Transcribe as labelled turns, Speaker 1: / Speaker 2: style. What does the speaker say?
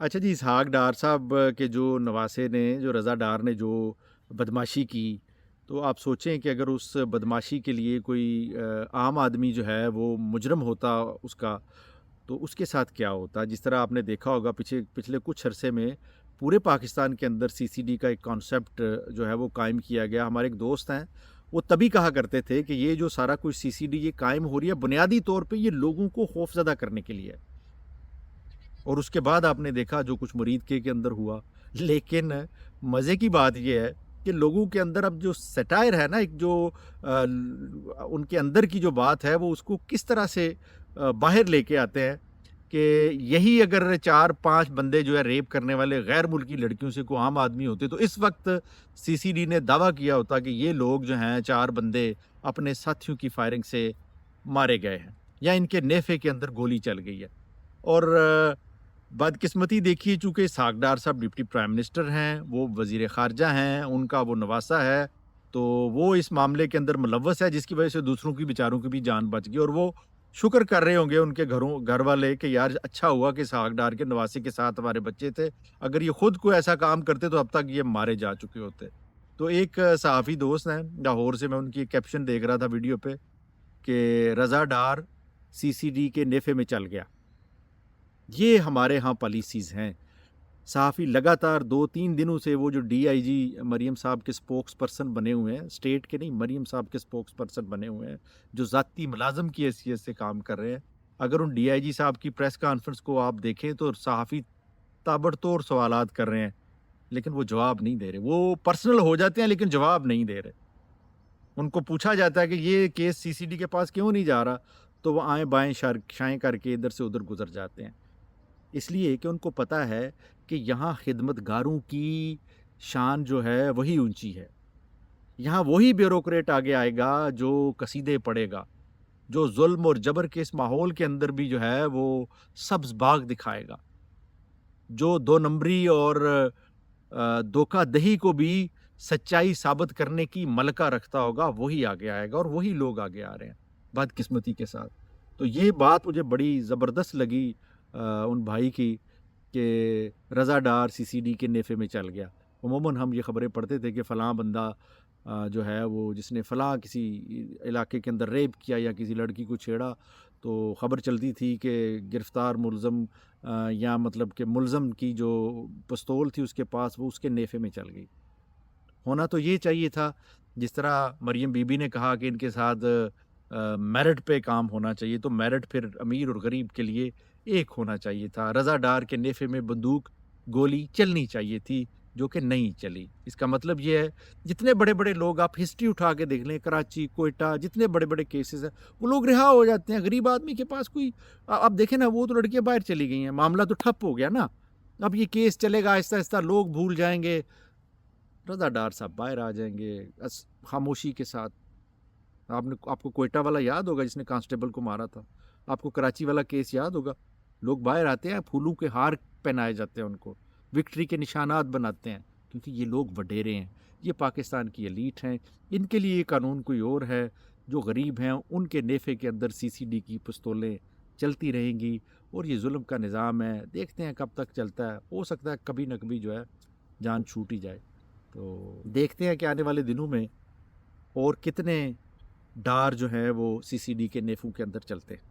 Speaker 1: अच्छा जी, इसहाक डार साहब के जो नवासे ने, जो रज़ा डार ने जो बदमाशी की, तो आप सोचें कि अगर उस बदमाशी के लिए कोई आम आदमी जो है वो मुजरम होता उसका, तो उसके साथ क्या होता? जिस तरह आपने देखा होगा पिछले कुछ अरसे में पूरे पाकिस्तान के अंदर सीसीडी का एक कॉन्सेप्ट जो है वो कायम किया गया। हमारे एक दोस्त हैं, वो तभी कहा करते थे कि ये जो सारा कुछ सीसीडी ये कायम हो रही है, बुनियादी तौर पे ये लोगों को खौफज़दा करने के लिए है। और उसके बाद आपने देखा जो कुछ मुरीद के अंदर हुआ। लेकिन मज़े की बात ये है कि लोगों के अंदर अब जो सैटायर है ना, एक जो उनके अंदर की जो बात है वो उसको किस तरह से बाहर लेके आते हैं कि यही अगर 4-5 बंदे जो है रेप करने वाले गैर मुल्की लड़कियों से कोई आम आदमी होते, तो इस वक्त सीसीडी ने दावा किया होता कि ये लोग जो हैं 4 बंदे अपने साथियों की फायरिंग से मारे गए हैं या इनके नेफे के अंदर गोली चल गई है। और बदकिस्मती देखिए, चूँकि इसहाक डार साहब डिप्टी प्राइम मिनिस्टर हैं, वो वज़ीर ख़ारजा हैं, उनका वो नवासा है, तो वो इस मामले के अंदर मुलव्वस है, जिसकी वजह से दूसरों की बेचारों की भी जान बच गई और वो शुक्र कर रहे होंगे उनके घर वाले कि यार अच्छा हुआ कि इसहाक डार के नवासे के साथ हमारे बच्चे थे। अगर ये खुद कोई ऐसा काम करते तो अब तक ये मारे जा चुके होते। तो एक सहाफ़ी दोस्त हैं लाहौर से, मैं उनकी एक कैप्शन देख रहा था वीडियो पे कि रज़ा डार सीसीडी के नेफे में चल गया। ये हमारे यहाँ पॉलिसीज़ हैं। सहाफ़ी लगातार 2-3 दिनों से वो जो डीआईजी मरियम साहब के स्पोक्स पर्सन बने हुए हैं, स्टेट के नहीं, मरियम साहब के स्पोक्स पर्सन बने हुए हैं, जो ज़ाती मुलाज़िम की हैसियत से काम कर रहे हैं। अगर उन डीआईजी साहब की प्रेस कॉन्फ्रेंस को आप देखें तो सहाफ़ी ताबड़तोड़ सवालात कर रहे हैं, लेकिन वो जवाब नहीं दे रहे। वो पर्सनल हो जाते हैं लेकिन जवाब नहीं दे रहे। उनको पूछा जाता है कि ये केस सीसीडी के पास क्यों नहीं जा रहा? तो वो आएँ-बाएँ शाएँ करके इधर से उधर गुज़र जाते हैं। इसलिए कि उनको पता है कि यहाँ खिदमतगारों की शान जो है वही ऊँची है। यहाँ वही ब्यूरोक्रेट आगे आएगा जो कसीदे पढ़ेगा, जो ज़ुल्म और जबर के इस माहौल के अंदर भी जो है वो सब्ज़ बाग दिखाएगा, जो 2 नंबरी और धोखाधही को भी सच्चाई साबित करने की मलका रखता होगा, वही आगे आएगा और वही लोग आगे आ रहे हैं, बदकिस्मती के साथ। तो ये बात मुझे बड़ी ज़बरदस्त लगी उन भाई की कि रज़ा डार सीसीडी के नेफे में चल गया। अमूमन हम ये ख़बरें पढ़ते थे कि फ़लाँ बंदा जो है वो जिसने फ़लाँ किसी इलाके के अंदर रेप किया या किसी लड़की को छेड़ा, तो ख़बर चलती थी कि गिरफ़्तार मुलज़म या मतलब कि मुलज़म की जो पिस्तौल थी उसके पास, वो उसके नेफे में चल गई। होना तो ये चाहिए था, जिस तरह मरियम बीबी ने कहा कि इनके साथ मेरिट पे काम होना चाहिए, तो मेरिट फिर अमीर और गरीब के लिए एक होना चाहिए था। रज़ा डार के नेफे में बंदूक, गोली चलनी चाहिए थी, जो कि नहीं चली। इसका मतलब ये है, जितने बड़े-बड़े लोग आप हिस्ट्री उठा के देख लें, कराची, क्वेटा, जितने बड़े-बड़े केसेज़ हैं, वो लोग रिहा हो जाते हैं। गरीब आदमी के पास कोई आप देखें ना, वो तो लड़कियाँ बाहर चली गई हैं, मामला तो ठप हो गया ना। अब ये केस चलेगा आहिस्ता-आहिस्ता, लोग भूल जाएँगे, रज़ा डार साहब बाहर आ जाएँगे खामोशी के साथ। आपको क्वेटा वाला याद होगा जिसने कांस्टेबल को मारा था। आपको कराची वाला केस याद होगा। लोग बाहर आते हैं, फूलों के हार पहनाए जाते हैं उनको, विक्ट्री के निशानात बनाते हैं, क्योंकि ये लोग वडेरे हैं, ये पाकिस्तान की एलीट हैं। इनके लिए ये कानून कोई और है, जो गरीब हैं उनके नेफे के अंदर सीसीडी की पिस्तौलें चलती रहेंगी और ये जुल्म का निज़ाम है। देखते हैं कब तक चलता है, हो सकता है कभी न कभी जो है जान छूट ही जाए। तो देखते हैं कि आने वाले दिनों में और कितने डार जो हैं वो सीसीडी के नेफों के अंदर चलते हैं।